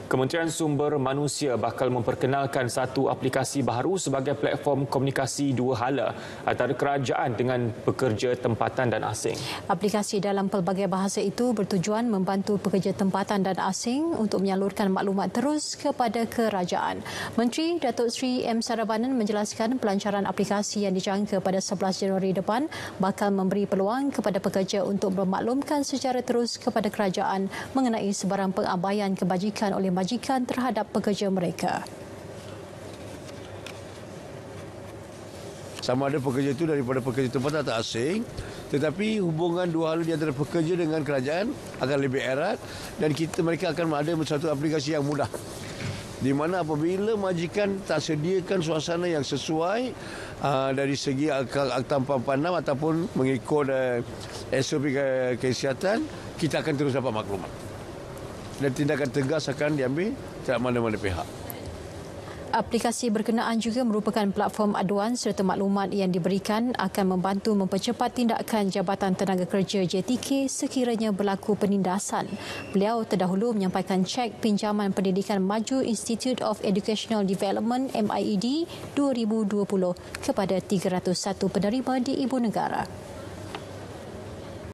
Kementerian Sumber Manusia bakal memperkenalkan satu aplikasi baru sebagai platform komunikasi dua hala antara kerajaan dengan pekerja tempatan dan asing. Aplikasi dalam pelbagai bahasa itu bertujuan membantu pekerja tempatan dan asing untuk menyalurkan maklumat terus kepada kerajaan. Menteri Datuk Seri M. Sarabanan menjelaskan pelancaran aplikasi yang dijangka pada 11 Januari depan bakal memberi peluang kepada pekerja untuk bermaklumkan secara terus kepada kerajaan mengenai sebarang pengabaian kebajikan oleh majikan terhadap pekerja mereka. Sama ada pekerja itu daripada pekerja tempatan atau asing, tetapi hubungan dua hala di antara pekerja dengan kerajaan akan lebih erat dan mereka akan ada satu aplikasi yang mudah. Di mana apabila majikan tak sediakan suasana yang sesuai dari segi akta 446 ataupun mengikut SOP kesihatan, kita akan terus dapat maklumat. Dan tindakan tegas akan diambil terhadap mana-mana pihak. Aplikasi berkenaan juga merupakan platform aduan serta maklumat yang diberikan akan membantu mempercepat tindakan Jabatan Tenaga Kerja JTK sekiranya berlaku penindasan. Beliau terdahulu menyampaikan cek pinjaman pendidikan maju Institute of Educational Development MIED 2020 kepada 301 penerima di Ibu Negara.